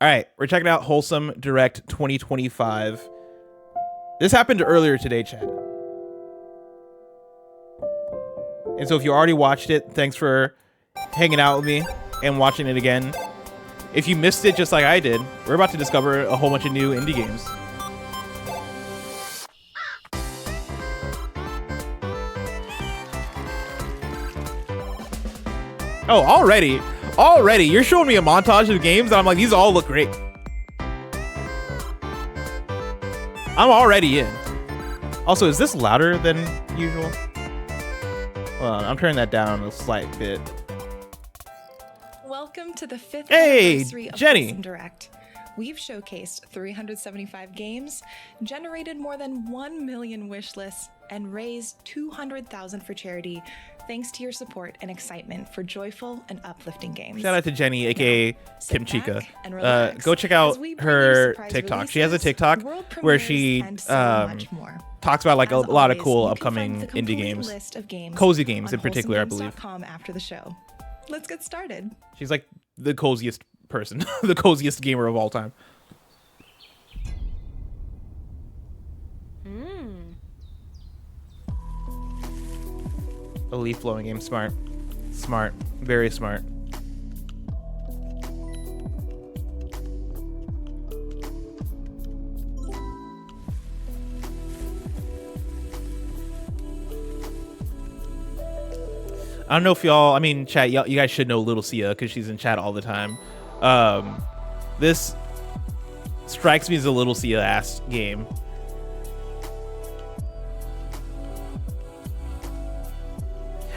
All right, we're checking out Wholesome Direct 2025. This happened earlier today, chat. And so if you already watched it, thanks for hanging out with me and watching it again. If you missed it just like I did, we're about to discover a whole bunch of new indie games. Oh, already? Already? You're showing me a montage of games and I'm like, these all look great. I'm already in. Also, is this louder than usual? Hold on, I'm turning that down a slight bit. Welcome to the 5th anniversary of Jenny. Wholesome Direct. We've showcased 375 games, generated more than 1 million wish lists, and raised $200,000 for charity, thanks to your support and excitement for joyful and uplifting games. Shout out to Jenny, aka Kim Chica. Go check as out we bring her you surprise TikTok. She has a releases, TikTok world where premieres, she and so much more. talks about like a As lot of always, cool you can upcoming find the indie complete games. list of games Cozy games on in particular, I believe. wholesomegames.com after the show. Let's get started. She's like the coziest person, the coziest gamer of all time. A leaf blowing game. Smart. Smart. Very smart. I don't know if y'all, I mean, chat, you guys should know Little Sia because she's in chat all the time. This strikes me as a Little Sia-ass game.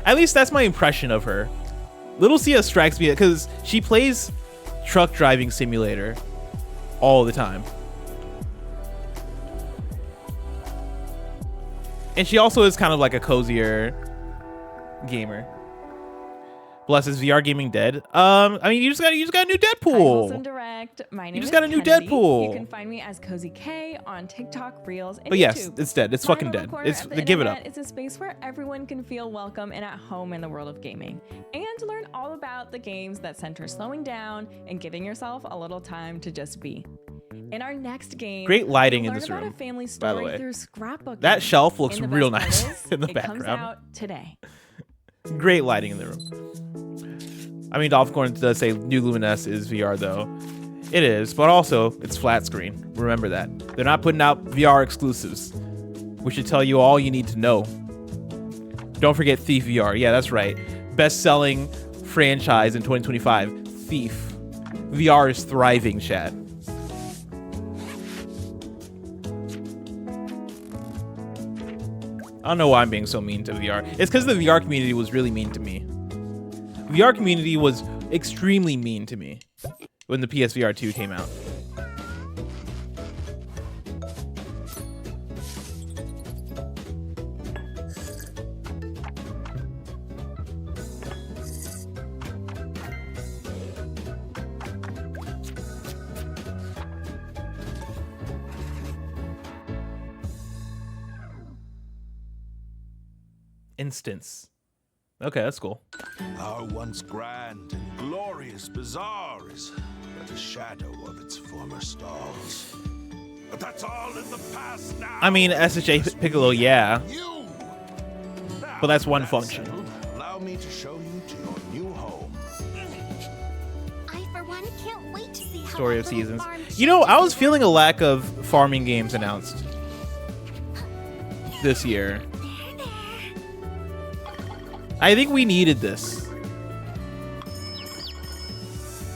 At least that's my impression of her. Little Sia strikes me because she plays truck driving simulator all the time. And she also is kind of like a cozier gamer. Bless, is VR gaming dead? I mean, you just got a new Deadpool. Wholesome Direct. My name You just is got a new Kennedy. Deadpool. You can find me as Cozy K on TikTok, Reels, and But yes, YouTube. it's dead. It's My fucking little dead. corner It's of the give it up. internet is a space where everyone can feel welcome and at home in the world of gaming, and learn all about the games that center slowing down and giving yourself a little time to just be. In our next game, Great lighting we'll in learn this about room, a family by the story way. through scrapbooking. That shelf looks And the real best nice part is, in the it background. comes out today. Great lighting in the room. I mean, Dolphcorn does say New Luminous is VR though. It is, but also it's flat screen. Remember that. They're not putting out VR exclusives. We should tell you all you need to know. Don't forget Thief VR. Yeah, that's right. Best-selling franchise in 2025. Thief. VR is thriving, chat. I don't know why I'm being so mean to VR. It's because the VR community was really mean to me. VR community was extremely mean to me when the PSVR 2 came out. Instance. Okay, that's cool. Our once grand and glorious bazaar is but a shadow of its former stalls. But that's all in the past now. I mean, SHA Piccolo, yeah. You. But that's one That function. settled, allow me to show you to your new home. I, for one, can't wait to see how Story our of little Seasons. farm You know, I was changes feeling a lack of farming games announced this year. I think we needed this.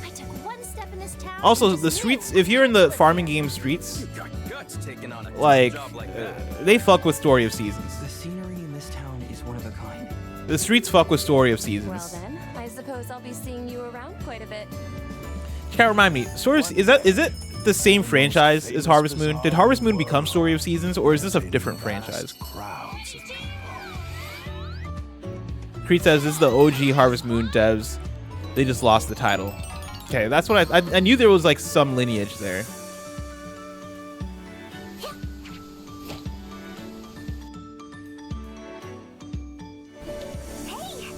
I took one step in this town. Also, and the just streets, knew if you're in the I farming game streets, Got guts taking on a like, job like that. they fuck with Story of Seasons. The scenery in this town is one of a kind. The streets fuck with Story of Well Seasons. then, I suppose I'll be seeing you around quite a bit. Can't remind me. Story of, is it the same franchise as Harvest Moon? Did Harvest Moon become Story of Seasons, or is this a different franchise? Crowds of people. Creed says this is the OG Harvest Moon devs. They just lost the title. Okay, that's what I knew there was like some lineage there. Hey!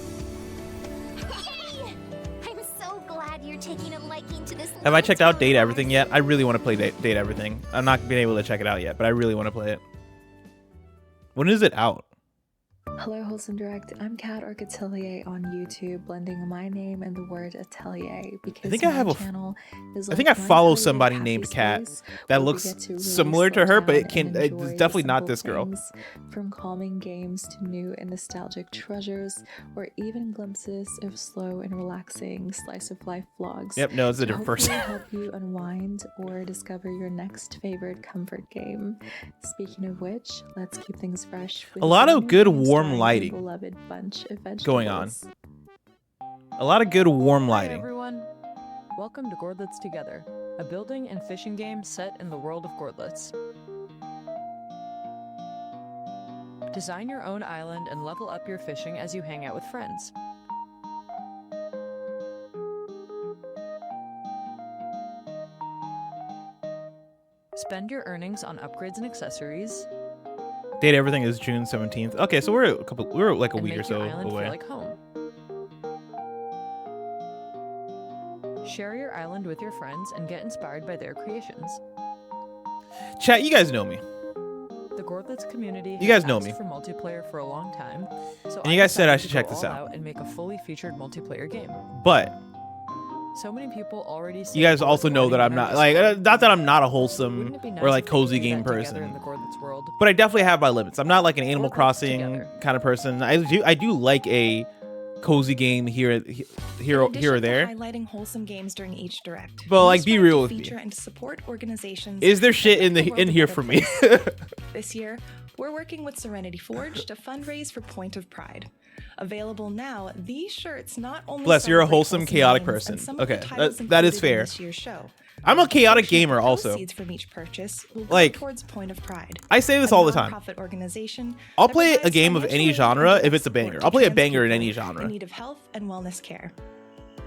I'm so glad you're taking a liking to this Have I checked out Date Everything yet? I really want to play Date Everything. I'm not being able to check it out yet, but I really want to play it. When is it out? Hello, Wholesome Direct. I'm Kat Arcatelier on YouTube, blending my name and the word atelier because I think I have my a. channel is I like think I my follow private somebody happy named Kat space that where we looks get to really similar to slow her, but down it can. and It's enjoy definitely not simple this girl. things, from calming games to new and nostalgic treasures, or even glimpses of slow and relaxing slice of life vlogs. Yep, no, it's a to different hopefully person. help you unwind or discover your next favorite comfort game. Speaking of which, let's keep things fresh. With A lot brand of new good game warm starring your lighting beloved bunch of going on. vegetables. A lot of good warm Hi lighting. everyone! Welcome to Gordlets Together, a building and fishing game set in the world of Gordlets. Design your own island and level up your fishing as you hang out with friends. Spend your earnings on upgrades and accessories. Date Everything is June 17th. Okay, so we're like a and week or make your so island away. feel like home. Share your island with your friends and get inspired by their creations. Chat, you guys know me. The Gordlets community You guys has know asked me. for multiplayer for a long time, so And you guys said I decided should to check go this all out. and make a fully featured multiplayer game. But So many people already say you guys Gordlets also know that already I'm not won like our Discord. not that I'm not a Wouldn't wholesome it be nice or like if we could cozy do game that together person. in the Gordlets world? But I definitely have my limits. I'm not like an Animal Gordlets Crossing together. kind of person. I do like a cozy game here In or addition there. to highlighting wholesome games during each direct, But, we like, be strive real to with me. feature and to support organizations. Is there that shit make the world in a here better for me? place. This year, we're working with Serenity Forge to fundraise for Point of Pride. Available now, these shirts not only Bless, you're a celebrate wholesome, chaotic games person. and some of the Okay, titles that is included in fair. This year's show. I'm a chaotic Portion of gamer also. Proceeds from each purchase will go Like, towards Point of Pride. I say this a all the time. nonprofit organization I'll that play a provides game of any financial and genre if medical it's a banger. support I'll to play a trans banger in people any genre. in need of health and wellness care.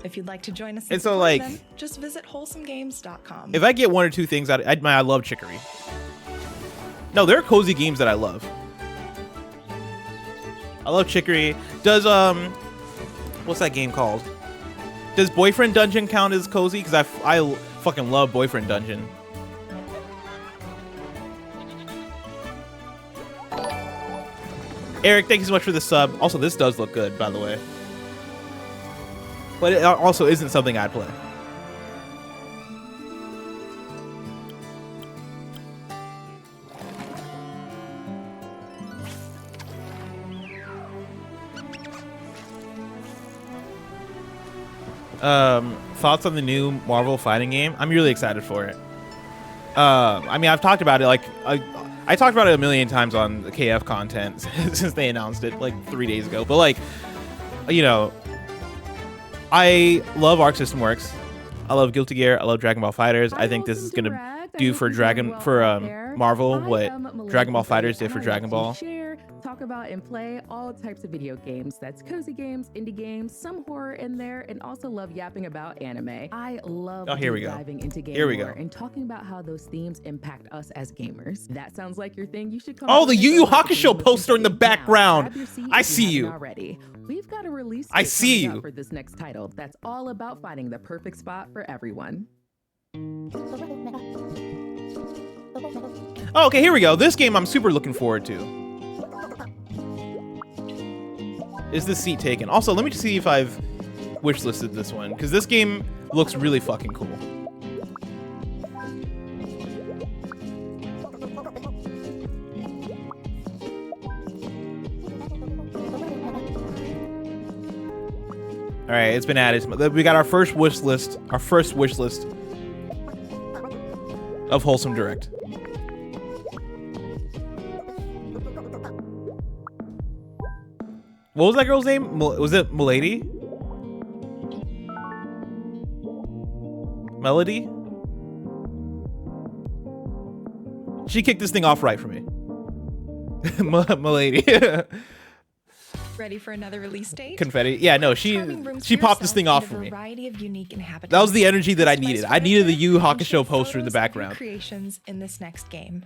If you'd like to join us And so, support like, them, just visit wholesomegames.com. If I get one or two things out, I love Chicory. No, there are cozy games that I love. I love Chicory. Does what's that game called? Does Boyfriend Dungeon count as cozy? Because I fucking love Boyfriend Dungeon. Eric, thank you so much for the sub. Also, this does look good, by the way. But it also isn't something I'd play. Thoughts on the new Marvel fighting game? I'm really excited for it. I mean, I've talked about it like I talked about it a million times on the KF content since they announced it like 3 days ago. But like, you know, I love Arc System Works. I love Guilty Gear. I love Dragon Ball Fighters. I think this is gonna do for Marvel what Dragon Ball Fighters did for Dragon Ball. Talk about and play all types of video games. That's cozy games, indie games, some horror in there, and also love yapping about anime. I love diving into game lore and talking about how those themes impact us as gamers. That sounds like your thing. You should come. Oh, the Yu Yu Hakusho poster in the background. I see you. Already. We've got a release I date see coming you. up for this next title. That's all about finding the perfect spot for everyone. Oh, okay, here we go. This game I'm super looking forward to. Is this seat taken? Also, let me see if I've wishlisted this one, because this game looks really fucking cool. All right, it's been added. We got our first wish list. Our first wish list of Wholesome Direct. What was that girl's name? Was it Milady? Melody? She kicked this thing off right for me. Milady. Ready for another release date? Confetti. Yeah, no, she popped this thing off for me. Variety of unique inhabitants. That was the energy that I needed. I needed the Yu Yu and Hakusho share poster in the photos of your background. Creations in this next game.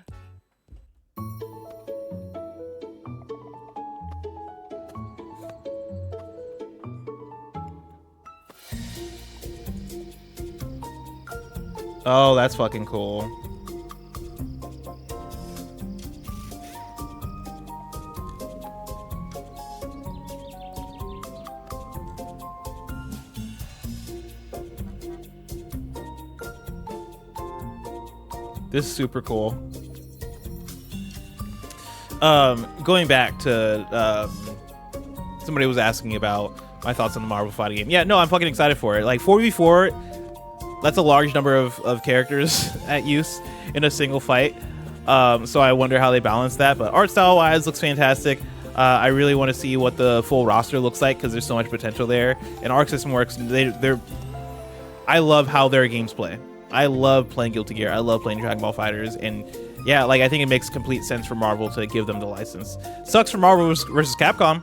Oh, that's fucking cool. This is super cool. Going back to somebody was asking about my thoughts on the Marvel fighting game. Yeah, no, I'm fucking excited for it. Like 4v4, that's a large number of characters at use in a single fight. So I wonder how they balance that. But art style wise, looks fantastic. I really want to see what the full roster looks like because there's so much potential there. And Arc System Works, I love how their games play. I love playing Guilty Gear. I love playing Dragon Ball Fighters, and yeah, like I think it makes complete sense for Marvel to give them the license. Sucks for Marvel versus Capcom.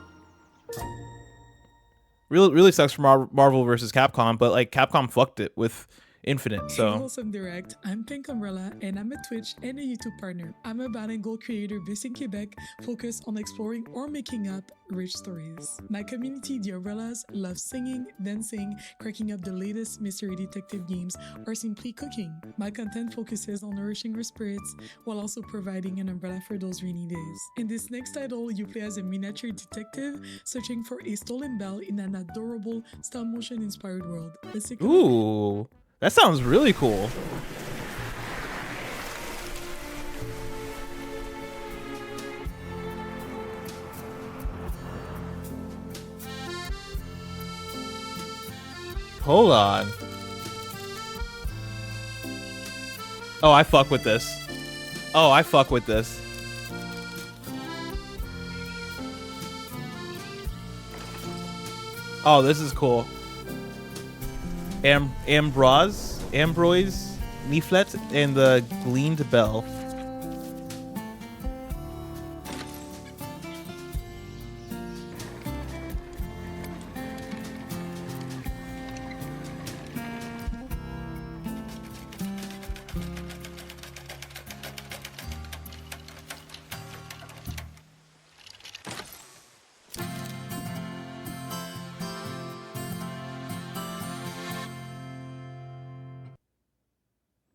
Really sucks for Marvel versus Capcom, but like Capcom fucked it with Infinite. So Wholesome Direct. I'm Pink Umbrella, and I'm a Twitch and a YouTube partner. I'm a bilingual creator based in Quebec, focused on exploring or making up rich stories. My community, the Umbrellas, love singing, dancing, cracking up the latest mystery detective games, or simply cooking. My content focuses on nourishing your spirits while also providing an umbrella for those rainy days. In this next title, you play as a miniature detective searching for a stolen bell in an adorable stop-motion inspired world. ooh. That sounds really cool. Hold on. Oh, I fuck with this. Oh, I fuck with this. Oh, this is cool. Ambroise, Leaflet, and the Gleaned Bell.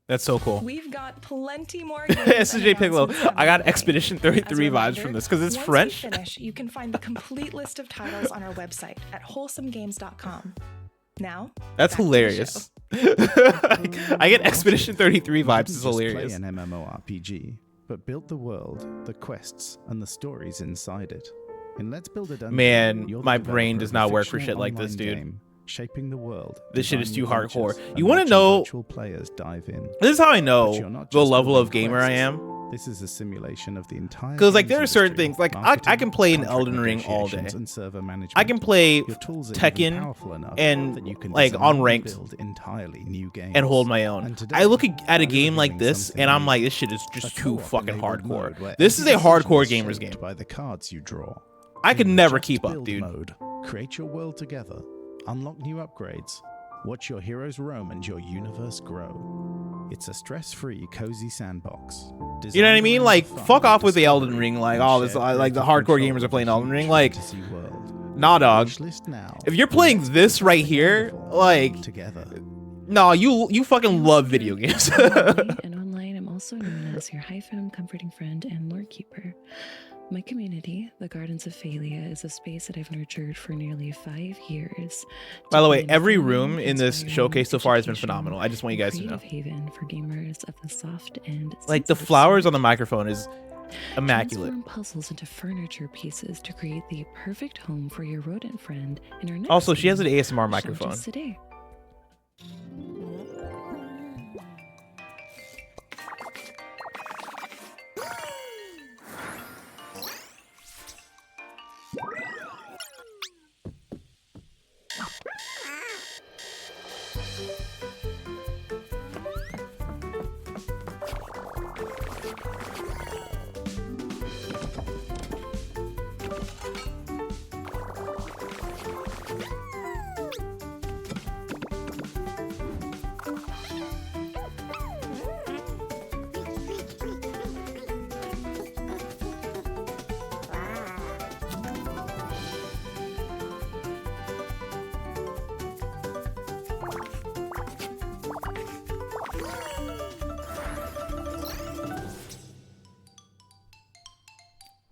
That's so cool. We've got plenty more. SJ Piccolo. I got Expedition 33 vibes from this because it's French. Once we finish, you can find the complete list of titles on our website at wholesomegames.com. Now, that's hilarious. I get Expedition 33 vibes. It's hilarious. Play an MMORPG, but build the world, the quests, and the stories inside it. And Let's Build a Dungeon. Man, my brain does not work for shit like this, dude. Game, shaping the world. This shit is too hardcore. You want to know? Players dive in. This is how I know the level of gamer I am. This is a simulation of the entire. Because like there are certain things like I can play an Elden Ring all day. I can play Tekken and like on ranked and hold my own. I look at a game like this and I'm like, this shit is just too fucking hardcore. This is a hardcore gamer's game. By the cards you draw. I could never keep up, dude. Mode. Create your world together. Unlock new upgrades. Watch your heroes roam and your universe grow. It's a stress-free, cozy sandbox. You know what I mean? Like, fuck off with the Elden Ring. Like, oh, this like the hardcore gamers are playing Elden Ring. Like, nah, dog. If you're playing this right here, like, nah, you fucking love video games. And online, I'm also known as your high-fem comforting friend and lore keeper. My community, the Gardens of Phalia, is a space that I've nurtured for nearly 5 years. By the way, every room in this showcase so far has been phenomenal. I just want you guys to know. Haven for gamers of the soft and like the flowers on the microphone is immaculate. Transform puzzles into furniture pieces to create the perfect home for your rodent friend. In our next also, she has an ASMR microphone. Today.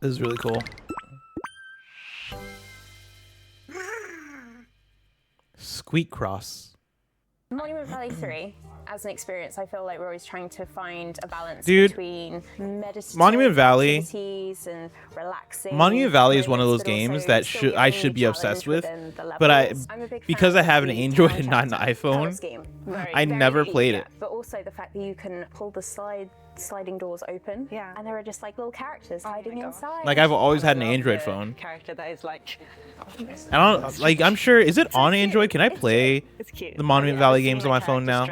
This is really cool. Squeak Cross. Monument Valley 3, as an experience, I feel like we're always trying to find a balance Dude, between meditative Monument Valley activities and relaxing. Monument Valley is one of moments, those but also games that still I giving should you be challenge obsessed with, within the but levels. I'm a big because fan I have of an the Android tower and not an chapter iPhone, scheme. I never played it. But also the fact that you can pull the sliding doors open, and there are just like little characters hiding inside. Like I've always had an Android phone. Character that is like. I don't like. I'm sure. Is it on Android? Can I play the Monument Valley games on my phone now?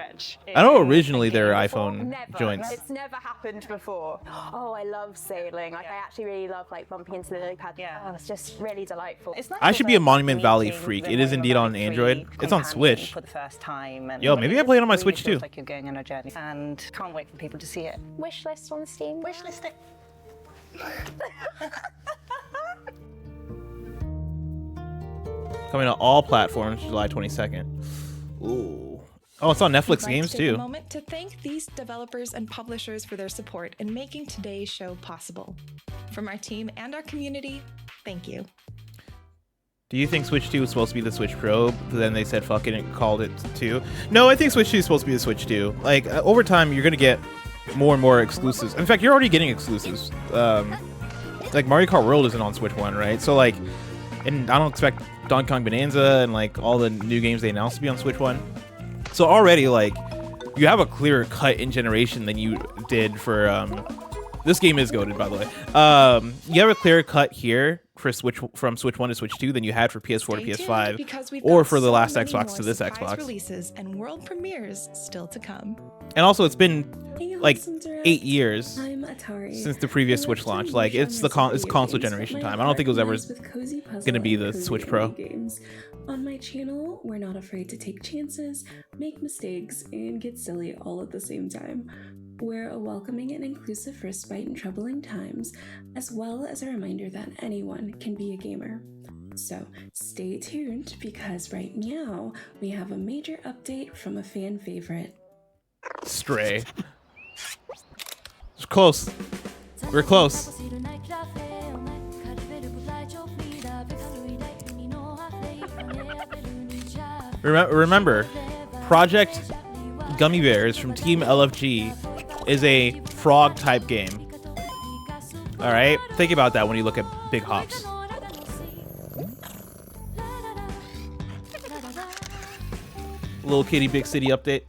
I know originally there are iPhone joints. It's never happened before. Oh, I love sailing. Like I actually really love like bumping into the lily pad. Oh, it's just really delightful. I should be a Monument Valley freak. It is indeed on Android. It's on Switch. For the first time. And Yo, maybe I play it on my really Switch feels too. Like you're going on a journey, and can't wait for people to see it. Wish list on Steam. Wish list it. Coming to all platforms July 22nd. Ooh. Oh, it's on Netflix games Take too. a moment to thank these developers and publishers for their support in making today's show possible. From our team and our community, thank you. Do you think Switch 2 was supposed to be the Switch Pro? But then they said fuck it and called it 2. No, I think Switch 2 is supposed to be the Switch 2. Like over time, you're gonna get more and more exclusives. In fact, you're already getting exclusives. Like Mario Kart World isn't on Switch 1, right? So like, and I don't expect Donkey Kong Bonanza and like all the new games they announced to be on Switch 1. So already like, you have a clearer cut in generation than you did for this game is goated, by the way. You have a clearer cut here for Switch from Switch 1 to Switch 2 than you had for PS4 to PS5 or for the last Xbox to this Xbox. Releases and world premieres still to come. And also, it's been like 8 years since the previous Switch launch. Like it's console generation time. I don't think it was ever gonna be the Switch Pro. On my channel, we're not afraid to take chances, make mistakes, and get silly all at the same time. We're a welcoming and inclusive respite in troubling times, as well as a reminder that anyone can be a gamer. So stay tuned because right now we have a major update from a fan favorite. Stray. It's close. We're close. Remember, Project Gummy Bears from Team LFG is a frog type game. Alright? Think about that when you look at Big Hops. Little Kitty Big City update.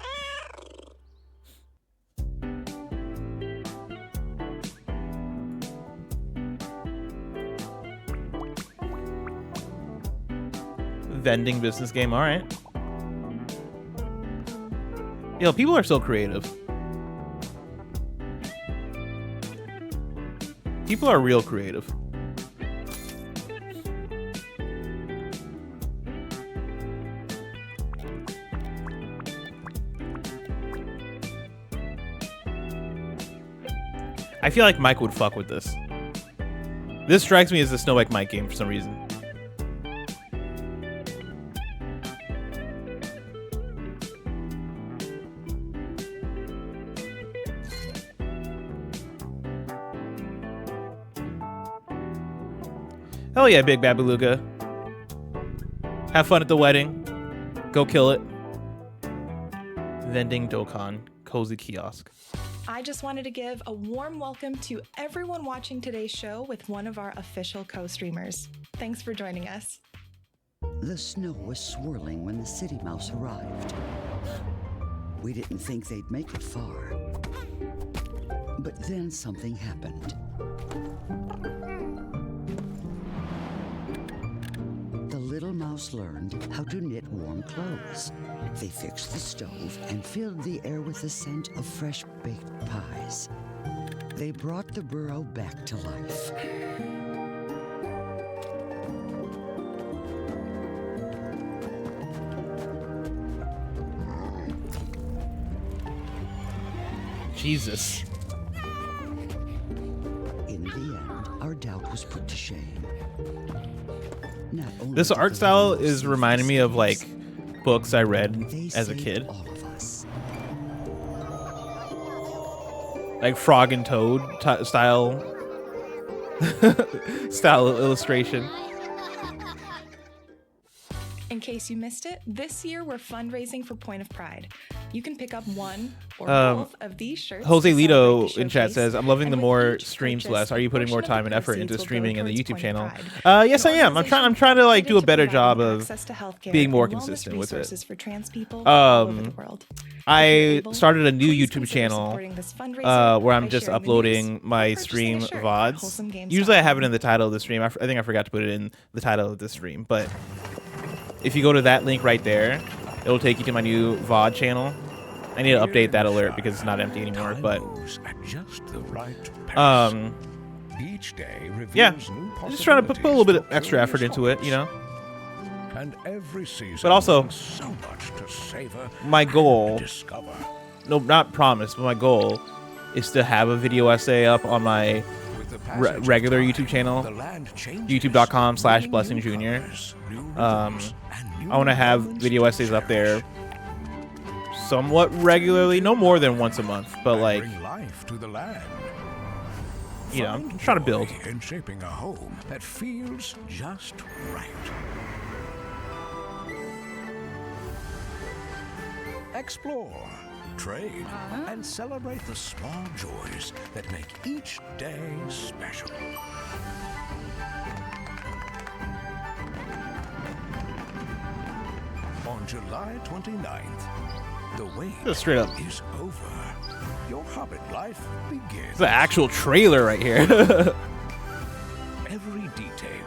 Vending business game, alright. Yo, people are so creative. People are real creative. I feel like Mike would fuck with this. This strikes me as a Snow White Mike game for some reason. Hell yeah, Big Bad Beluga. Have fun at the wedding. Go kill it. Vending Dokkan. Cozy kiosk. I just wanted to give a warm welcome to everyone watching today's show with one of our official co-streamers. Thanks for joining us. The snow was swirling when the city mouse arrived. We didn't think they'd make it far. But then something happened. The little mouse learned how to knit warm clothes. They fixed the stove and filled the air with the scent of fresh baked pies. They brought the burrow back to life. Jesus. In the end, our doubt was put to shame. This art style is reminding me of like books I read as a kid. Like Frog and Toad style style illustration. In case you missed it, this year we're fundraising for Point of Pride. You can pick up one or both of these shirts. Jose to Lito celebrate the in chat showcase, says, I'm loving and the with more each streams purchase, less. Are you a putting more portion of time the and effort proceeds into will go streaming and the towards YouTube Point of channel? Pride. Yes, The I am. I'm trying to like do a better job of access to healthcare being more and wellness consistent with it. resources for trans people all over the world. I started a new please YouTube consider channall supporting this fundraiser where I'm by just sharing the uploading news or my purchasing stream a shirt at VODs. wholesomegames.com. Usually I have it in the title of the stream. I think I forgot to put it in the title of the stream, but if you go to that link right there, it'll take you to my new VOD channel. I need to update that alert because it's not empty anymore, but Each day yeah, reveals new I'm just trying to put a little bit of extra effort into it, you know. And every season But also, brings so much to savor my goal, discover. no, not promise, but my goal is to have a video essay up on my regular YouTube channel, youtube.com/blessing_jr. I want to have video essays up there somewhat regularly, no more than once a month, but like, life to the land. you know, I'm trying to build. In shaping a home that feels just right. Explore, trade, and celebrate the small joys that make each day special. On July 29th, the wait Just straight up. is over. Your Hobbit life begins. It's an actual trailer right here. Every detail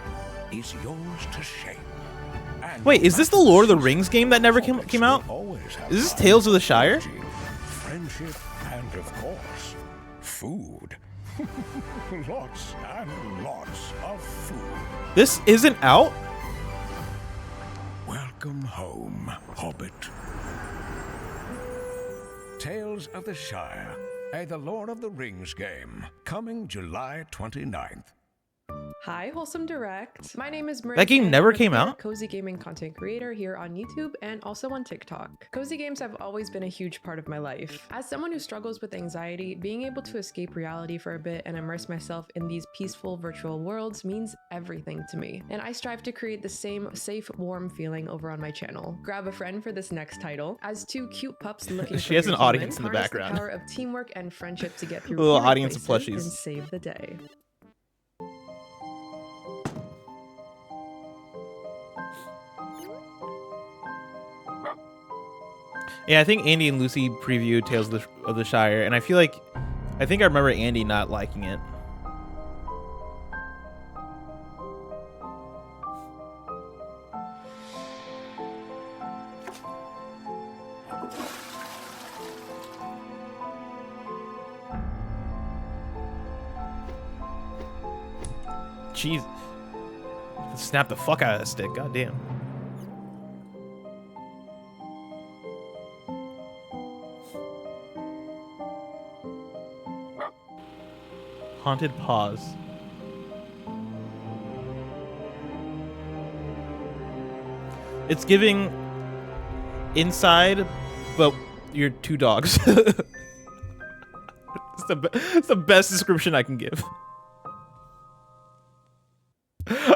is yours to shape. And Wait, is this the Lord of the Rings game that never came out? Is this Tales of the Shire? Friendship and, of course, food. Lots and lots of food. This isn't out? Welcome home, Hobbit. Tales of the Shire, a The Lord of the Rings game, coming July 29th. Hi, Wholesome Direct. My name is Maria. That game never came I'm a out? cozy gaming content creator here on YouTube and also on TikTok. Cozy games have always been a huge part of my life. As someone who struggles with anxiety, being able to escape reality for a bit and immerse myself in these peaceful virtual worlds means everything to me. And I strive to create the same safe, warm feeling over on my channel. Grab a friend for this next title. As two cute pups looking She for has your an audience human, in the harness background. The power of teamwork and friendship to get through A little eerie audience of places plushies. and save the day. Yeah, I think Andy and Lucy previewed Tales of the Shire, and I think I remember Andy not liking it. Jeez. Snap the fuck out of that stick, goddamn. Haunted Paws. It's giving Inside, but you're two dogs. It's the best description I can give.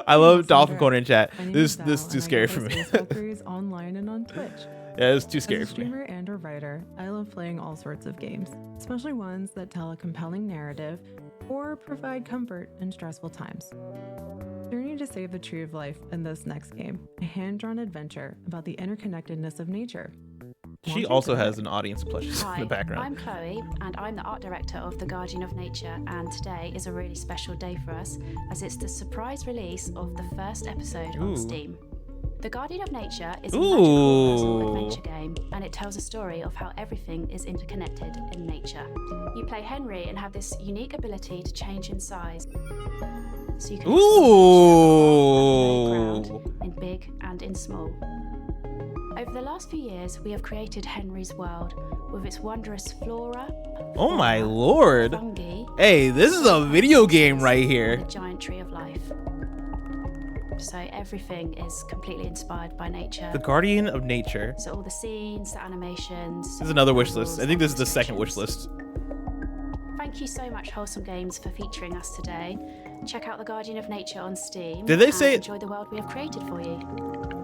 I love Dolphin Corner in chat. This is too scary for me. Online and on Twitch. Yeah, it's too scary As a for me. streamer and a writer, I love playing all sorts of games, especially ones that tell a compelling narrative or provide comfort in stressful times. Journey to save the tree of life in this next game, a hand-drawn adventure about the interconnectedness of nature. She also has an audience of plushies Hi, in the background. I'm Chloe, and I'm the art director of The Guardian of Nature, and today is a really special day for us, as it's the surprise release of the first episode Ooh. on Steam. The Guardian of Nature is a magical puzzle adventure game, and it tells a story of how everything is interconnected in nature. You play Henry and have this unique ability to change in size, so you can explore in big and in small. Over the last few years, we have created Henry's world with its wondrous flora. Oh my lord. Fungi, Hey, this is a video game right here. the giant tree of life. So everything is completely inspired by nature. The Guardian of Nature. So all the scenes, the animations. This is another wish list. I think this is the second wish list. Thank you so much, Wholesome Games, for featuring us today. Check out The Guardian of Nature on Steam. Did they say- enjoy the world we have created for you.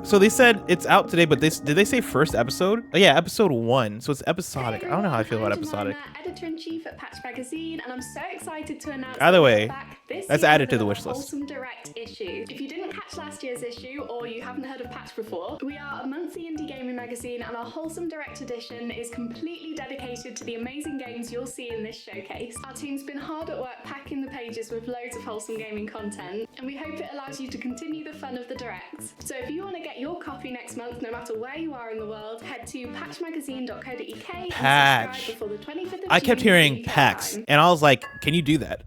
So they said it's out today, but did they say first episode? Oh yeah, episode 1. So it's episodic. I don't know how I feel about episodic. Editor-in-Chief at Patch Magazine, and I'm so excited to announce Either way, this that's year added to with the our wish list. Wholesome Direct issue. If you didn't catch last year's issue, or you haven't heard of Patch before, we are a monthly indie gaming magazine, and our Wholesome Direct edition is completely dedicated to the amazing games you'll see in this showcase. Our team's been hard at work packing the pages with loads of wholesome gaming content, and we hope it allows you to continue the fun of the Direct. So if you want to get your copy next month, no matter where you are in the world, head to patchmagazine.co.uk and Patch. subscribe before the 25th of I kept June hearing UK PAX, time. and I was like, can you do that?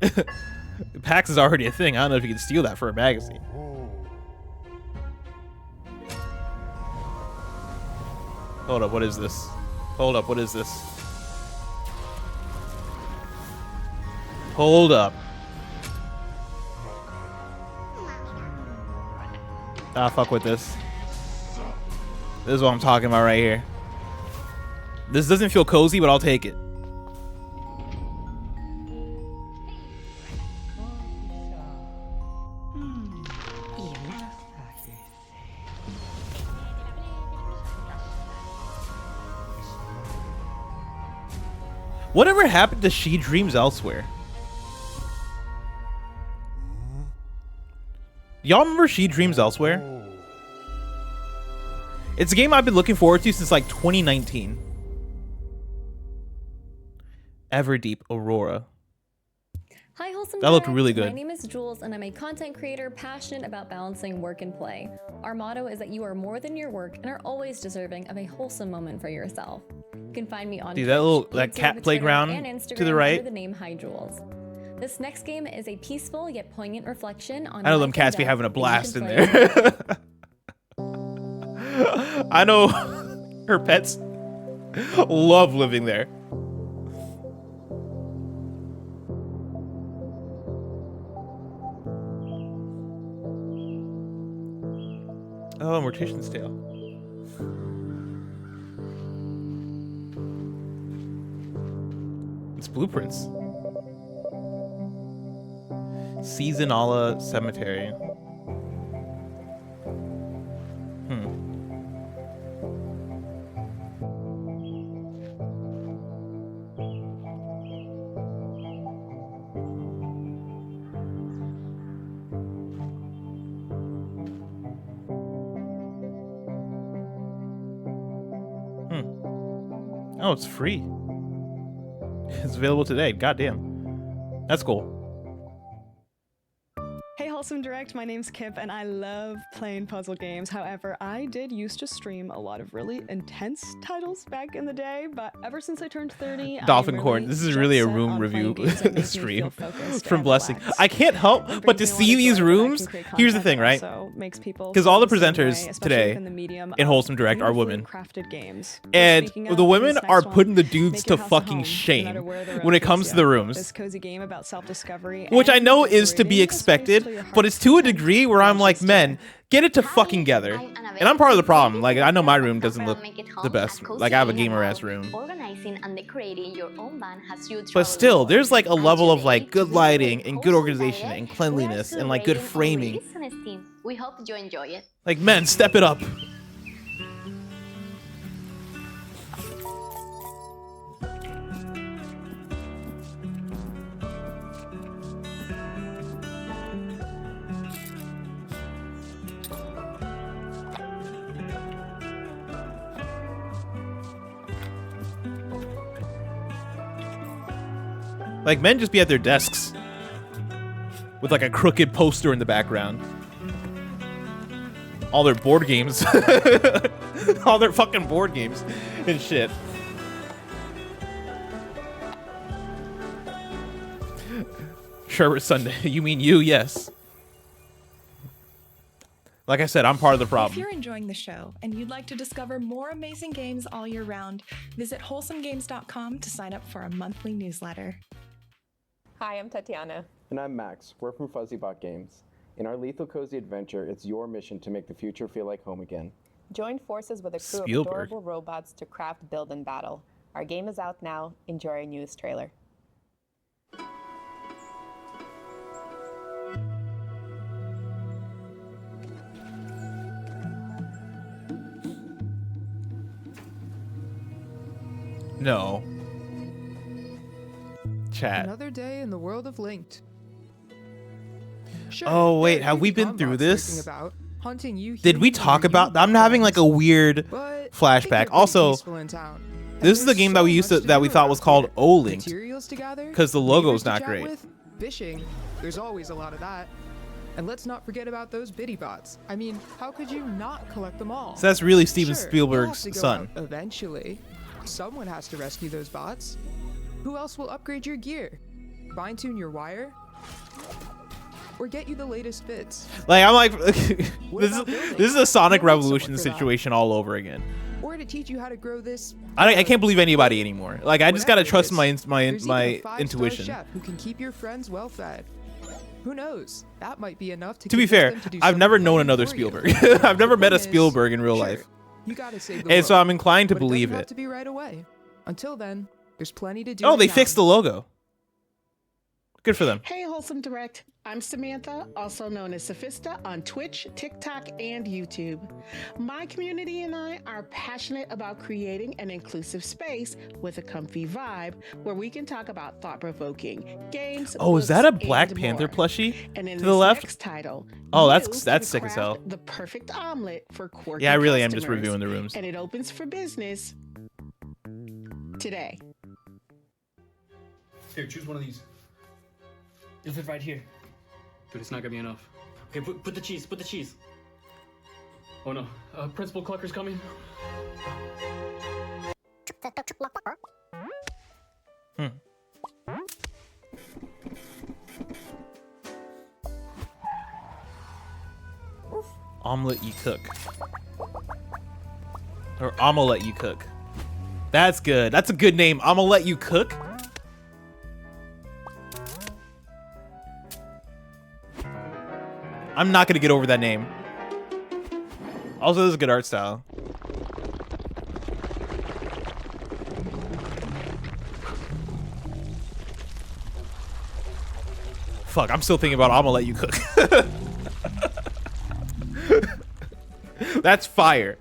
PAX is already a thing. I don't know if you can steal that for a magazine. Hold up, what is this? Hold up, what is this? Hold up. Ah, fuck with this. This is what I'm talking about right here. This doesn't feel cozy, but I'll take it. Whatever happened to She Dreams Elsewhere? Y'all remember She Dreams Elsewhere? It's a game I've been looking forward to since like 2019. Everdeep Aurora. Hi, Wholesome That looked Direct. really good. My name is Jules, and I'm a content creator passionate about balancing work and play. Our motto is that you are more than your work and are always deserving of a wholesome moment for yourself. You can find me on Dude, Twitch, that YouTube, cat Twitter, playground and Instagram to the right. under the name Hi Jules. This next game is a peaceful yet poignant reflection on I know life them and cats be death, having a and you blast can in play there. I know her pets love living there. Oh, Mortician's Tale. It's blueprints. Seasonala Cemetery. Oh, it's free. It's available today. Goddamn. That's cool. Hey Wholesome Direct, my name's Kip and I love playing puzzle games. However, I did used to stream a lot of really intense titles back in the day, but ever since I turned 30, Dolphin I'm Corn. really This is really a jet set room on review playing games that make me stream feel focused from and Blessing. relaxed. I can't help It but to brings me a see lot of these joy that I rooms. can create Here's the content thing, that right? also makes people Because all the feel the same presenters way, especially today within the medium in of Wholesome Direct are beautifully women. crafted games. And Speaking of, the women this next are one, putting the dudes make to your house a fucking home, no shame matter where the when road it comes takes to the you. rooms. This cozy game about self-discovery Which I and know is to be liberating is expected, to your but it's to a degree where I'm like, men, get it to fucking together. And I'm part of the problem. Like, I know my room doesn't look the best. Like, I have a gamer-ass room. Organizing and decorating your own van has you But still, there's like a level of like good lighting and good organization and cleanliness and like good framing. We hope you enjoy it. Like, men, step it up. Like, men just be at their desks with like a crooked poster in the background. All their board games. All their fucking board games and shit. Sherbet Sunday. You mean you? Yes. Like I said, I'm part of the If problem. you're enjoying the show and you'd like to discover more amazing games all year round, visit wholesomegames.com to sign up for a monthly newsletter. Hi, I'm Tatiana. And I'm Max. We're from FuzzyBot Games. In our Lethal Cozy adventure, it's your mission to make the future feel like home again. Join forces with a crew Spielberg. of adorable robots to craft, build, and battle. Our game is out now. Enjoy our newest trailer. No. Chat. Another day in the world of Linked. Sure, Oh wait, there have could we be been through combots this? lurking about, hunting you Did we humans talk or you about? I'm having like a weird But flashback. pretty Also, peaceful in town. this is the game that we used to that we thought was called O-Linked Materials to gather, because the logo's neighbors to not chat great. with, fishing, there's always a lot of that. And let's not forget about those biddy bots. I mean, how could you not collect them all? So that's really Steven Sure, Spielberg's you'll have to go son. out eventually, someone has to rescue those bots. Who else will upgrade your gear? Fine-tune your wire? Or get you the latest fits? Like I'm like, this is a Sonic Revolution situation all over again. Or to teach you how to grow this. I can't believe anybody anymore. Like I just gotta trust my There's even a five-star intuition. chef who can keep your friends well fed. Who knows? That might be enough to To be convince fair, them to do I've never something known another for you. Spielberg. I've never met a Point is, Spielberg in real sure, life. You gotta save the And so world, I'm inclined to but it believe doesn't have it. to be right away. Until then, there's plenty to do. Oh, in they town. fixed the logo. Good for them. Hey, Wholesome Direct. I'm Samantha, also known as Sophista on Twitch, TikTok, and YouTube. My community and I are passionate about creating an inclusive space with a comfy vibe where we can talk about thought-provoking games. Oh, is that a books, Black and Panther more. plushie And in to the this left? next title, Oh, you that's can sick as hell. craft the perfect omelet for quirky Yeah, I really am just customers. reviewing the rooms. And it opens for business today. Here, choose one of these. It'll fit right here. But it's not gonna be enough. Okay, put the cheese, put the cheese. Oh no, Principal Clucker's coming. Omelet you cook. Or omelet you cook. That's good. That's a good name. Omelet you cook. I'm not gonna get over that name. Also, this is a good art style. Fuck, I'm still thinking about I'm gonna let you cook. That's fire.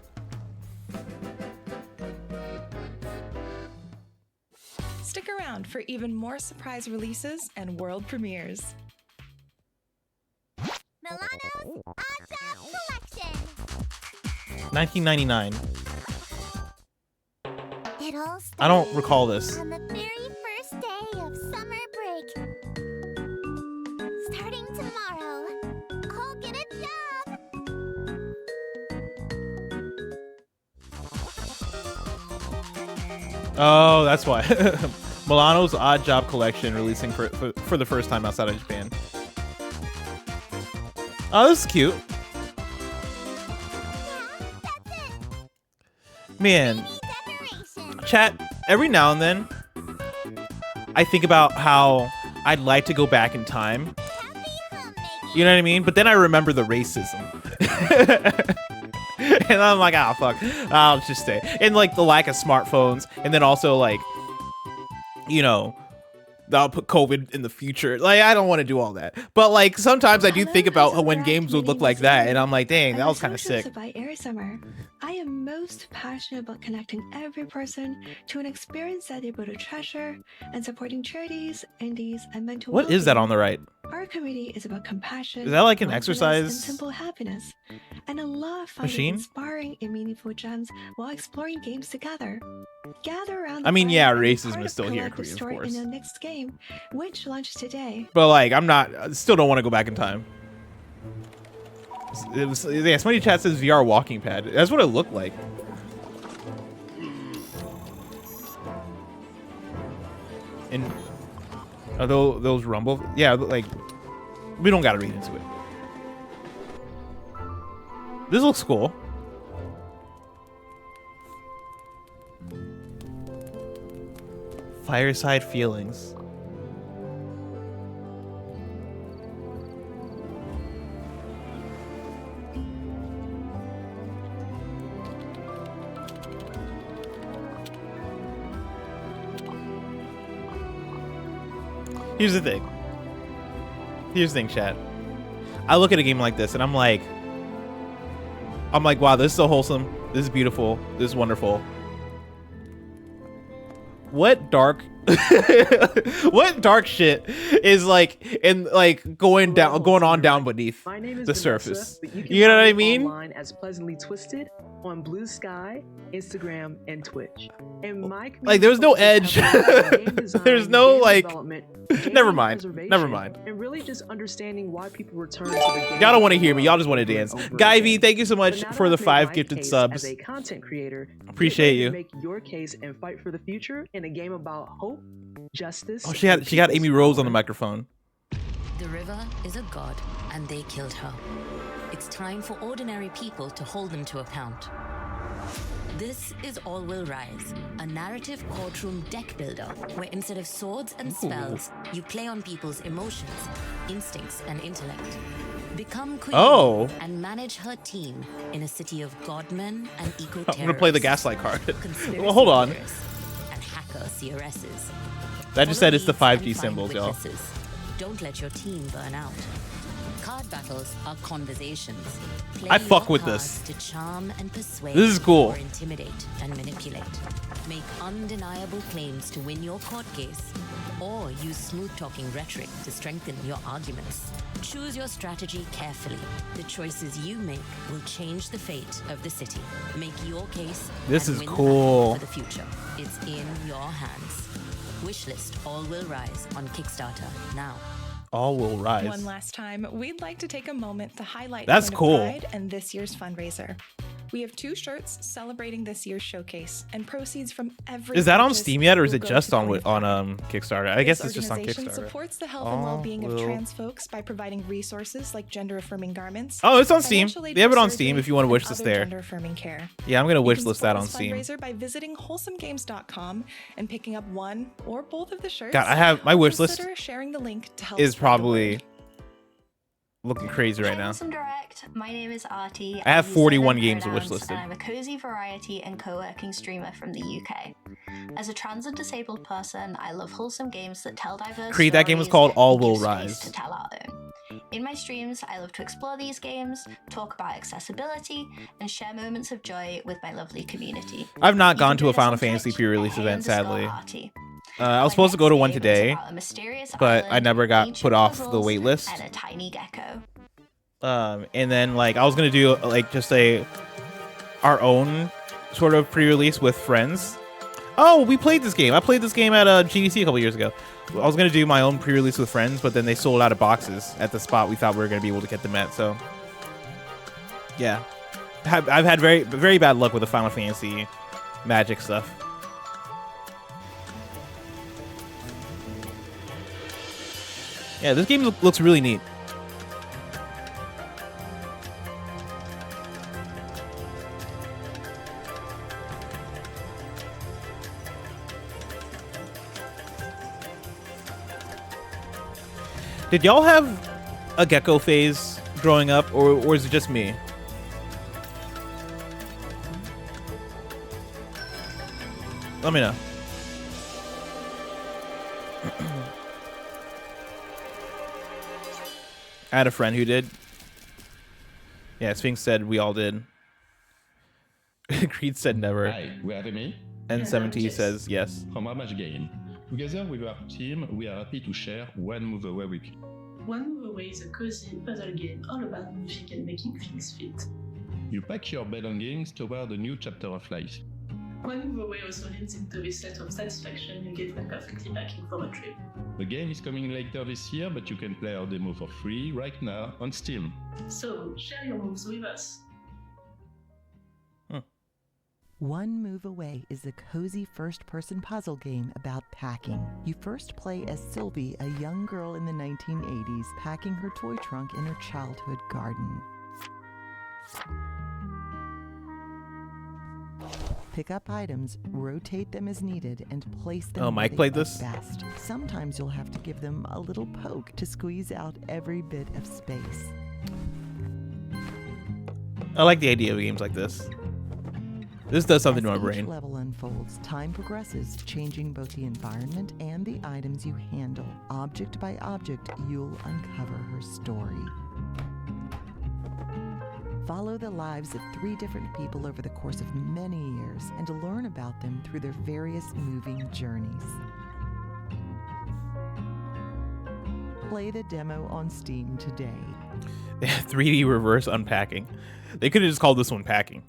Stick around for even more surprise releases and world premieres. Milano's Odd Collection. 1999. It all I don't recall this. on the very first day of summer break. Starting tomorrow, I'll get a job. Oh, that's why. Milano's Odd Job Collection releasing for the first time outside of Japan. Oh, this is cute. Man, chat, every now and then, I think about how I'd like to go back in time. You know what I mean? But then I remember the racism. And I'm like, ah, fuck. I'll just stay. And like the lack of smartphones. And then also like, you know, I'll put COVID in the future. Like, I don't want to do all that. But like, sometimes I do think about when games would look like that. And I'm like, dang, that was kind of sick. By Air Summer. I am most passionate about connecting every person to an experience that they're able to treasure and supporting charities, indies, and mental What is that well-being. on the right? Our community is about compassion. Is that like an mindfulness, exercise and simple happiness, and I love finding machine? inspiring and meaningful gems while exploring games together. Gather around. I mean, the yeah, fire and be racism part is of still here, collective of story course. in the next game, which launches today. But like, I still don't want to go back in time. Yeah, somebody in chat says VR walking pad. That's what it looked like. And are those rumble? Yeah, like we don't gotta read into it. This looks cool. Fireside feelings. Here's the thing. Here's the thing, chat. I look at a game like this and I'm like, wow, this is so wholesome. This is beautiful. This is wonderful. what dark what dark shit is like in like going on down beneath My name is the Vanessa, surface? but you can You know what I find me mean? online as Pleasantly Twisted on Blue Sky, Instagram, and Twitch. And my Like there's no edge. There's no like. Never mind. Never mind. And really just understanding why people return to the game. Y'all don't want to hear me. Y'all just want to dance. Guy V, thank you so much for the 5 gifted subs. As a content creator, Appreciate get ready to you. make your case and fight for the future in a game about hope, justice. Oh, she got Amy Rose on the microphone. The river is a god, and they killed her. It's time for ordinary people to hold them to account. This is All Will Rise, a narrative courtroom deck builder where instead of swords and spells, you play on people's emotions, instincts, and intellect. Become queen and manage her team in a city of godmen and eco-terrorists. I'm gonna play the gaslight card. Well, hold on. And hacker CRSs. That just said it's the 5G symbols, y'all. Don't let your team burn out. Card battles are conversations. Play I fuck your with cards this. To charm and persuade. This is cool. Or intimidate and manipulate. Make undeniable claims to win your court case, or use smooth-talking rhetoric to strengthen your arguments. Choose your strategy carefully. The choices you make will change the fate of the city. Make your case. This and is win the cool. battle for the future. It's in your hands. Wishlist All Will Rise on Kickstarter now. All Will Rise. One last time, we'd like to take a moment to highlight That's Point of cool. Pride and this year's fundraiser. We have 2 shirts celebrating this year's showcase, and proceeds from every Is that on purchase Steam yet, or is will it go just to on Point of Kickstarter? I guess This it's just on organization Kickstarter. supports the health and All well-being of will- trans folks by providing resources like gender-affirming garments. Oh, it's on Steam. financial aid They have for it on surgery, Steam if you want to and wish this other there. Gender-affirming care. Yeah, I'm gonna You wish can list support that on this Steam. fundraiser by visiting wholesomegames.com and picking up one or both of the shirts. God, I have my or wish list consider sharing the link to help is spread the word. probably looking crazy right now. Wholesome Direct. My name is Artie. I have use 41 they/them games pronouns, wishlisted. And I'm a cozy variety and co-working streamer from the UK. As a trans and disabled person, I love wholesome games that tell diverse Creed, that game was stories called All and give Will space Rise. to tell our own. In my streams, I love to explore these games, talk about accessibility, and share moments of joy with my lovely community. I've not You gone can to do a this Final on Fantasy Twitch pre-release at event, sadly. @Artie. I was supposed to go to one Game is today, about a mysterious but I island, never got ancient put off the puzzles, wait list. and a tiny gecko. And then like I was gonna do like just our own sort of pre-release with friends. Oh, we played this game. I played this game at GDC a couple years ago. I was gonna do my own pre-release with friends, but then they sold out of boxes at the spot we thought we were gonna be able to get them at. So yeah, I've had very, very bad luck with the Final Fantasy Magic stuff. Yeah, this game looks really neat. Did y'all have a gecko phase growing up, or is it just me? Let me know. I had a friend who did. Yeah, Sphinx said we all did. Creed said never. Hi, we have me. N70 says yes. From our match game. Together with our team, we are happy to share One Move Away with you. One Move Away is a cozy puzzle game all about music and making things fit. You pack your belongings toward a new chapter of life. One Move Away also leads into this set of satisfaction you get when perfectly packing for a trip. The game is coming later this year, but you can play our demo for free right now on Steam. So, share your moves with us. One Move Away is a cozy first-person puzzle game about packing. You first play as Sylvie, a young girl in the 1980s, packing her toy trunk in her childhood garden. Pick up items, rotate them as needed, and place them Oh, where Mike they played fit this? best. Sometimes you'll have to give them a little poke to squeeze out every bit of space. I like the idea of games like this. This does something to my Each brain. level unfolds, time progresses, changing both the environment and the items you handle. Object by object, you'll uncover her story. Follow the lives of 3 different people over the course of many years and to learn about them through their various moving journeys. Play the demo on Steam today. 3D reverse unpacking. They could have just called this one packing.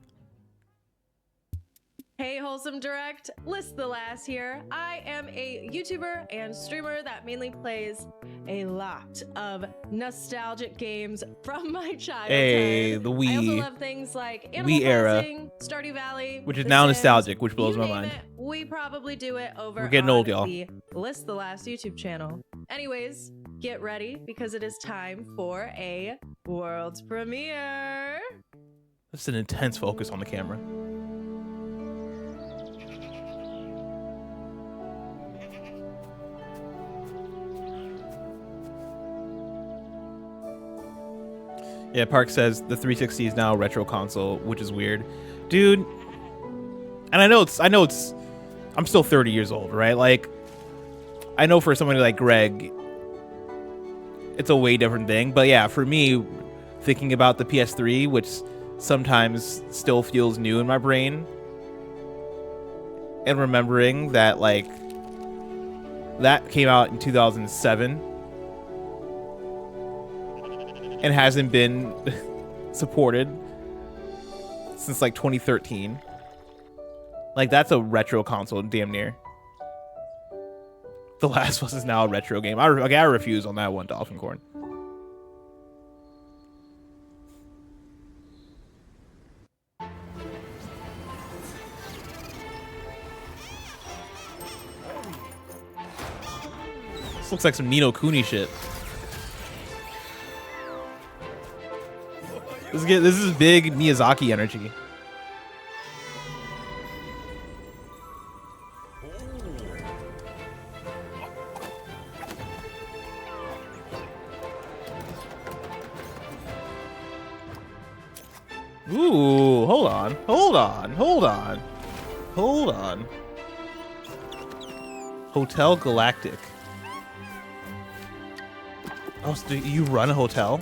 Hey, Wholesome Direct, List the Last here. I am a YouTuber and streamer that mainly plays a lot of nostalgic games from my childhood. Hey, the Wii. I also love things like Animal Wii era, Crossing, Stardew Valley, which is The now Sims, nostalgic, which blows you my name mind. it, we probably do it over We're getting on old, y'all. the List the Last YouTube channel. Anyways, get ready because it is time for a world premiere. That's an intense focus on the camera. Yeah, Park says the 360 is now a retro console, which is weird. Dude, and I know it's I'm still 30 years old, right? Like, I know for somebody like Greg, it's a way different thing. But yeah, for me, thinking about the PS3, which sometimes still feels new in my brain, and remembering that, like, that came out in 2007 and hasn't been supported since like 2013. Like, that's a retro console, damn near. The Last of Us is now a retro game. I refuse on that one, Dolphin Corn. This looks like some Ni no Kuni shit. This is big Miyazaki energy. Ooh, hold on. Hotel Galactic. Oh, so do you run a hotel?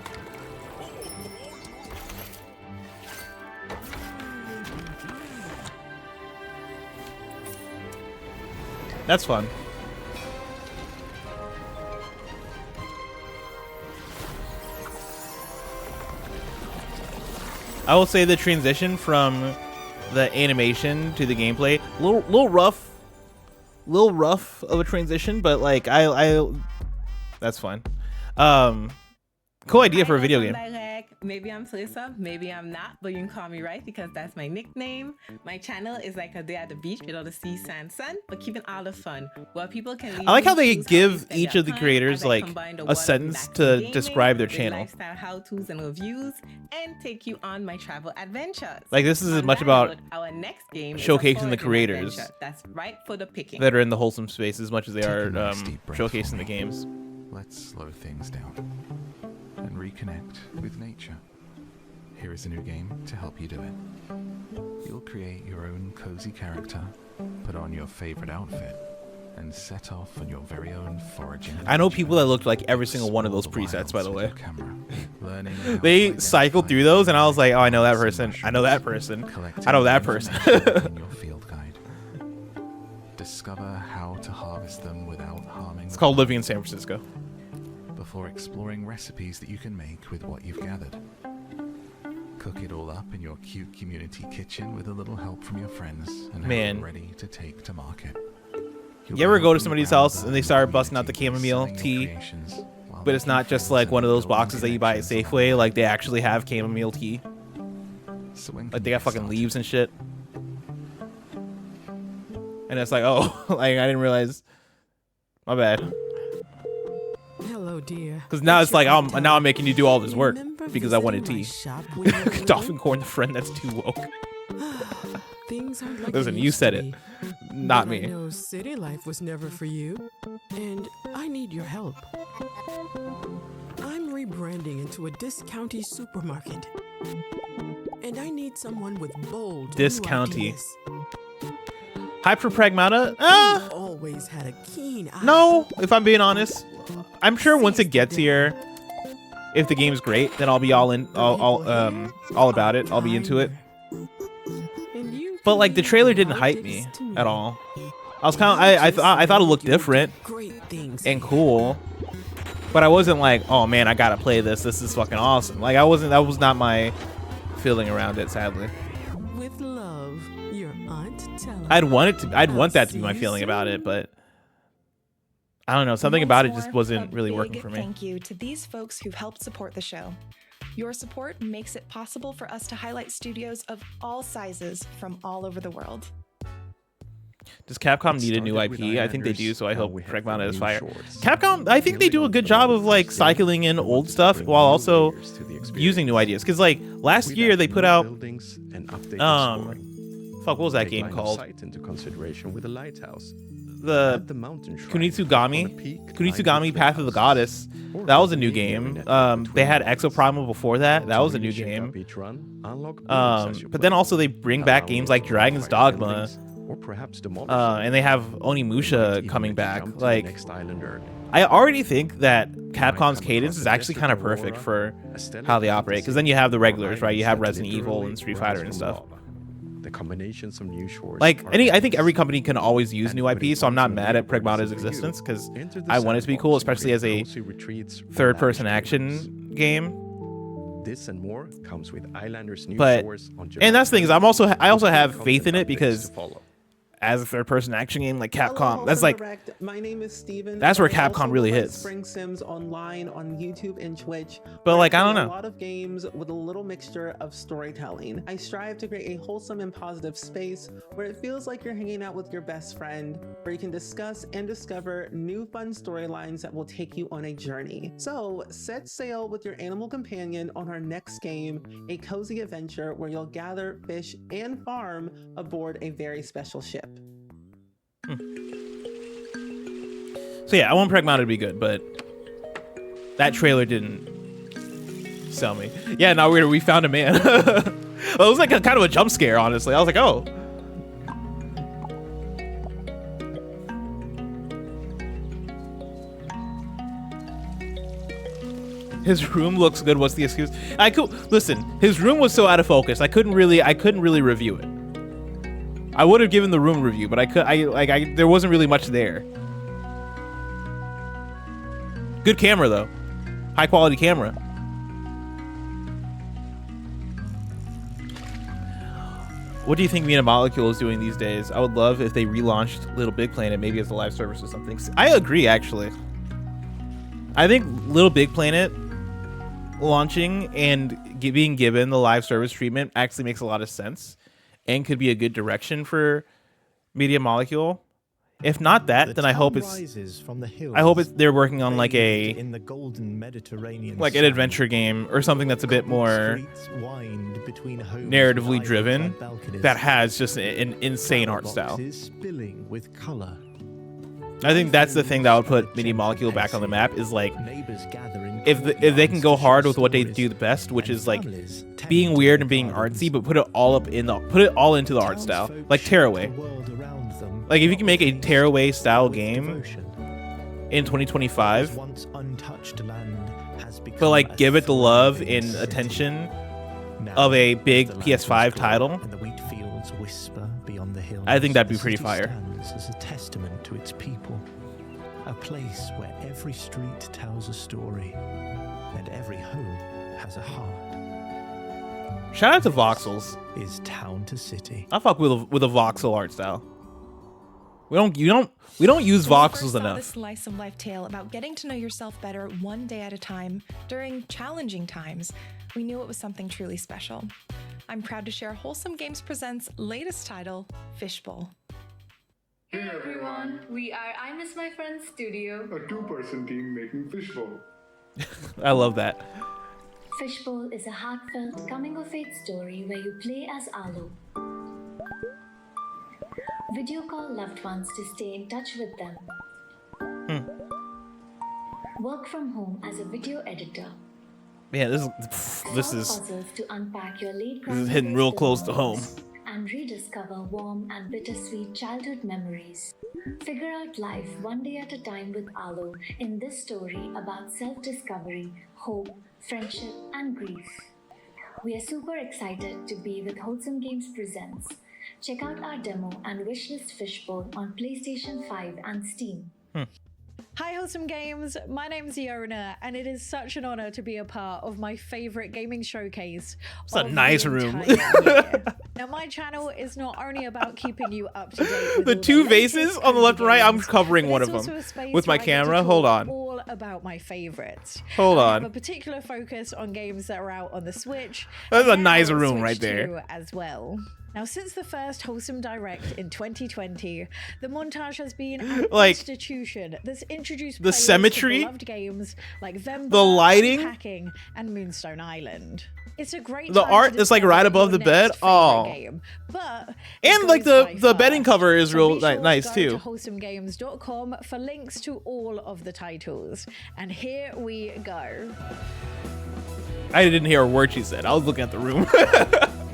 That's fun. I will say the transition from the animation to the gameplay, little rough of a transition, but like that's fine. Cool idea for a video game. Maybe I'm Felisa, maybe I'm not, but you can call me right because that's my nickname. My channel is like a day at the beach with all the sea, sand, sun, but keeping all the fun. Where people can I like how they give each of the creators like a sentence to describe their channel. Lifestyle how-tos and reviews, and take you on my travel adventures. Like, this is as much about our next game showcasing the creators that's right for the picking. that are in the wholesome space as much as they are showcasing the games. Let's slow things down and reconnect with nature. Here is a new game to help you do it. You'll create your own cozy character, put on your favorite outfit, and set off on your very own foraging. I know people that looked like every single one of those presets, by the way. They cycled through those, and I was like, oh, I know that person. I know that person. I know that person. in your field guide. Discover how to harvest them without harming. It's called living in San Francisco. Before exploring recipes that you can make with what you've gathered. Cook it all up in your cute community kitchen with a little help from your friends, and have it ready to take to market. You ever go to somebody's house and they start busting out the chamomile tea, but it's not just like one of those boxes that you buy at Safeway, like they actually have chamomile tea? Like they got fucking leaves and shit. And it's like, oh, like I didn't realize. My bad. Hello, dear. Because now it's like I'm making you do all this work because I wanted tea. Dolphin Corn, the friend that's too woke. Things aren't like Listen, they you used said to it, be. not But me. I know city life was never for you, and I need your help. I'm rebranding into a discounty supermarket, and I need someone with bold Discounty. ideas. Hyper Pragmata? You've always had a keen eye. No, if I'm being honest. I'm sure once it gets here, if the game's great, then I'll be all about it. I'll be into it. But like the trailer didn't hype me at all. I was kind of I thought it looked different and cool, but I wasn't like, oh man, I gotta play this. This is fucking awesome. Like I wasn't. That was not my feeling around it, sadly. With love, your aunt Tella. I'd want that to be my feeling about it, but I don't know. Something about it just wasn't really working for me. Thank you to these folks who've helped support the show. Your support makes it possible for us to highlight studios of all sizes from all over the world. Does Capcom need a new IP? I think they do, so I hope Pragmata is fire. Capcom, I think they do a good job of like cycling in old stuff while also using new ideas. Because like last year they put out, what was that game called? The Kunitsugami Path of the Goddess. That was a new game. They had Exoprimal before that. That was a new game. But then also they bring back games like Dragon's Dogma. And they have Onimusha coming back. Like, I already think that Capcom's cadence is actually kind of perfect for how they operate. Because then you have the regulars, right? You have Resident Evil and Street Fighter and stuff. The combinations of new shores. Like I think every company can always use new IP, so I'm not mad at Pragmata's existence because I want it to be cool, especially as a third-person action game. This and more comes with Islander's new shores on July. And that's the thing is I also have faith in it because as a third-person action game like Capcom, that's like my name is Steven. That's where I Capcom also really play hits. Spring Sims online on YouTube and Twitch. But like I don't play know. A lot of games with a little mixture of storytelling. I strive to create a wholesome and positive space where it feels like you're hanging out with your best friend, where you can discuss and discover new fun storylines that will take you on a journey. So set sail with your animal companion on our next game, a cozy adventure where you'll gather, fish, and farm aboard a very special ship. So yeah, I want Pragmata to be good, but that trailer didn't sell me. Yeah, now we found a man. It was like kind of a jump scare, honestly. I was like, oh. His room looks good. What's the excuse? Listen, his room was so out of focus. I couldn't really review it. I would have given the room review, but there wasn't really much there. Good camera though. High quality camera. What do you think Media Molecule is doing these days? I would love if they relaunched Little Big Planet, maybe as a live service or something. I agree, actually. I think Little Big Planet launching and being given the live service treatment actually makes a lot of sense and could be a good direction for Media Molecule. If not that, then I hope they're working on like in the golden Mediterranean an adventure game or something that's a bit more narratively driven that has just an insane art style. With color. I think that's the thing that would put Media Molecule back on the map is like if they can go hard with what they do the best, which is like being weird and being artsy, but put it all into the art style, like Tearaway. Like if you can make a Tearaway style game in 2025, but like give it the love and attention of a big PS5 title, I think that'd be pretty fire. As a testament to its people, a place where every street tells a story and every home has a heart. Shout out to voxels. Is town to city. I fuck with a voxel art style. We don't use voxels enough. This slice of life tale about getting to know yourself better one day at a time during challenging times, we knew it was something truly special. I'm proud to share Wholesome Games Presents' latest title, Fishbowl. Hey everyone, we are I Miss My Friend Studio, a two-person team making Fishbowl. I love that. Fishbowl is a heartfelt coming-of-age story where you play as Alu. Video call loved ones to stay in touch with them. Work from home as a video editor. Man, this is puzzles to unpack your late hitting real close to home. and rediscover warm and bittersweet childhood memories. Figure out life one day at a time with Alo in this story about self-discovery, hope, friendship, and grief. We are super excited to be with Wholesome Games Presents. Check out our demo and wishlist Fishbowl on PlayStation 5 and Steam. Hi Wholesome Games, my name's Iona and it is such an honor to be a part of my favorite gaming showcase. It's a nice room. Now my channel is not only about keeping you up to date with The all two the vases on the left and right, I'm covering but one it's of also them a space with my where I get to camera. talk Hold on. all about my favorites. Hold I on. have a particular focus on games that are out on the Switch. That's and a nice they're out on room right Switch there. too as well. Now, since the first Wholesome Direct in 2020, the montage has been an Like, institution that's introduced the players to symmetry, beloved games like Vemba, the lighting, Unpacking, and Moonstone Island. It's a great the time art to is like discover right above your the bed. next favorite Oh, game. But and like the bedding cover is real nice go too. to wholesomegames.com for links to all of the titles. And here we go. I didn't hear a word she said. I was looking at the room.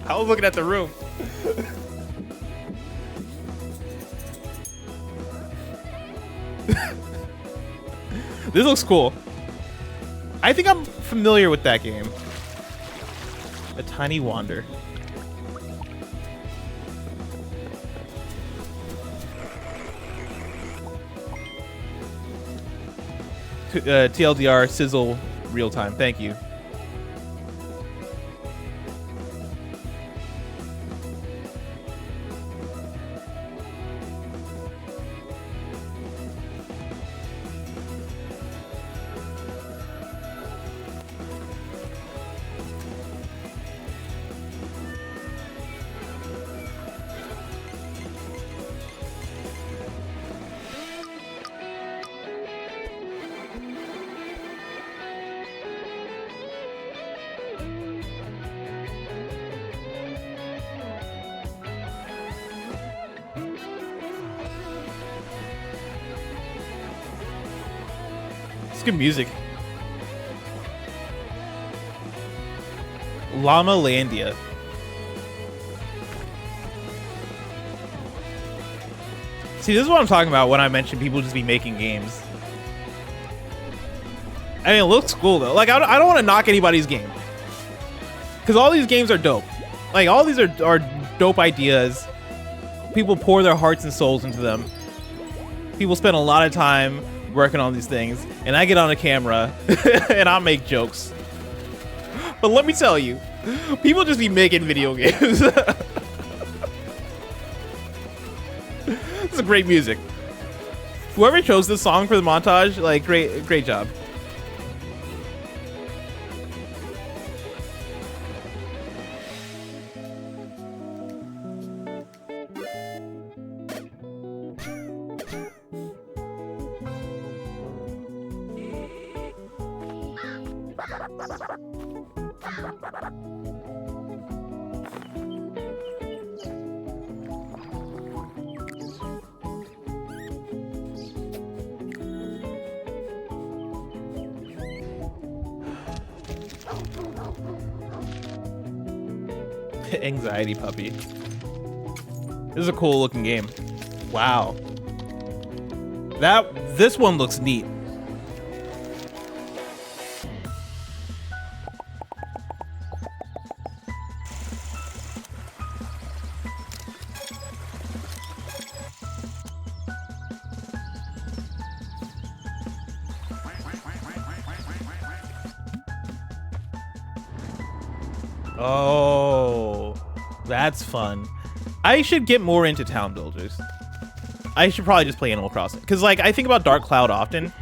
I was looking at the room. This looks cool. I think I'm familiar with that game. A Tiny Wander. TLDR sizzle real time. Thank you. Good music. Llama Landia. See, this is what I'm talking about when I mention people just be making games. I mean, it looks cool though. Like, I don't want to knock anybody's game, because all these games are dope. Like, all these are dope ideas. People pour their hearts and souls into them. People spend a lot of time working on these things, and I get on a camera and I make jokes. But let me tell you, people just be making video games. This is great music. Whoever chose this song for the montage, like, great job. Anxiety puppy. This is a cool looking game. Wow. This one looks neat. Oh, that's fun. I should get more into town builders. I should probably just play Animal Crossing, because, like, I think about Dark Cloud often,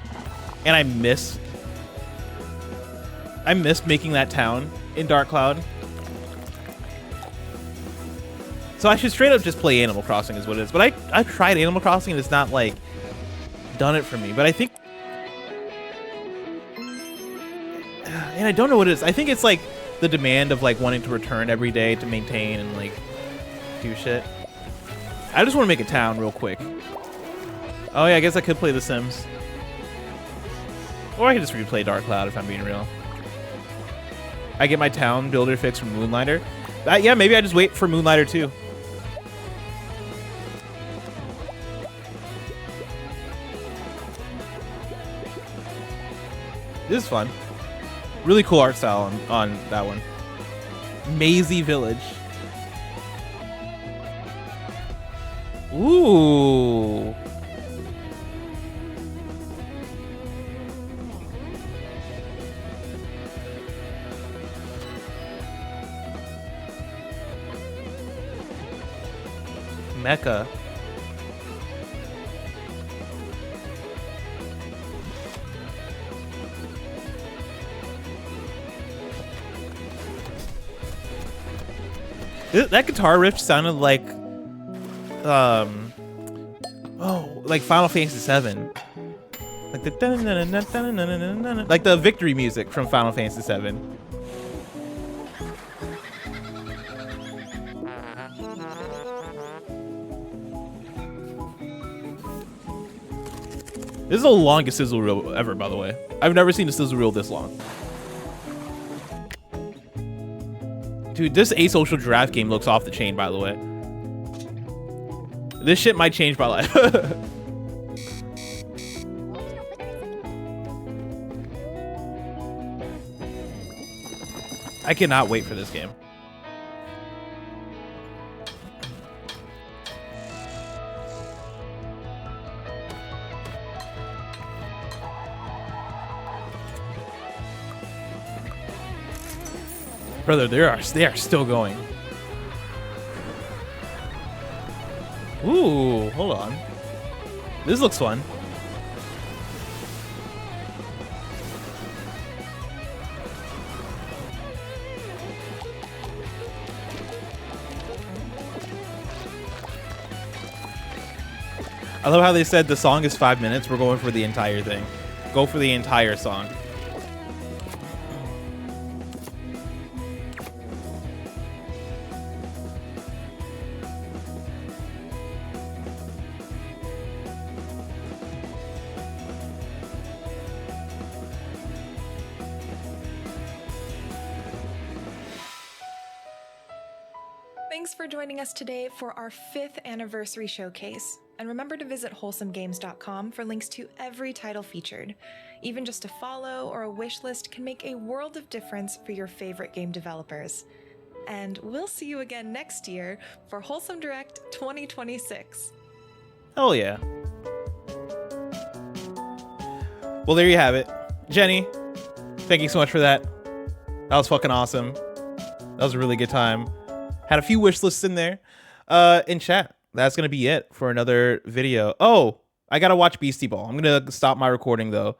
and I miss making that town in Dark Cloud. So I should straight up just play Animal Crossing is what it is. But I've tried Animal Crossing and it's not, like, done it for me. But I think, and I don't know what it is. I think it's like the demand of, like, wanting to return every day to maintain and, like, do shit. I just want to make a town real quick. Oh yeah, I guess I could play The Sims. Or I could just replay Dark Cloud if I'm being real. I get my town builder fix from Moonlighter. Yeah, maybe I just wait for Moonlighter 2. This is fun. Really cool art style on that one. Mazy Village. Ooh. Mecha. That guitar riff sounded like like Final Fantasy VII. Like the like the victory music from Final Fantasy VII. This is the longest sizzle reel ever, by the way. I've never seen a sizzle reel this long. Dude, this Asocial Giraffe game looks off the chain, by the way. This shit might change my life. I cannot wait for this game. Brother, they are still going. Ooh, hold on. This looks fun. I love how they said the song is 5 minutes. We're going for the entire thing. Go for the entire song. Thanks for joining us today for our 5th anniversary showcase. And remember to visit wholesomegames.com for links to every title featured. Even just a follow or a wish list can make a world of difference for your favorite game developers. And we'll see you again next year for Wholesome Direct 2026. Oh yeah. Well, there you have it. Jenny, thank you so much for that. That was fucking awesome. That was a really good time. Had a few wish lists in there. In chat. That's going to be it for another video. Oh, I got to watch Beastie Ball. I'm going to stop my recording though.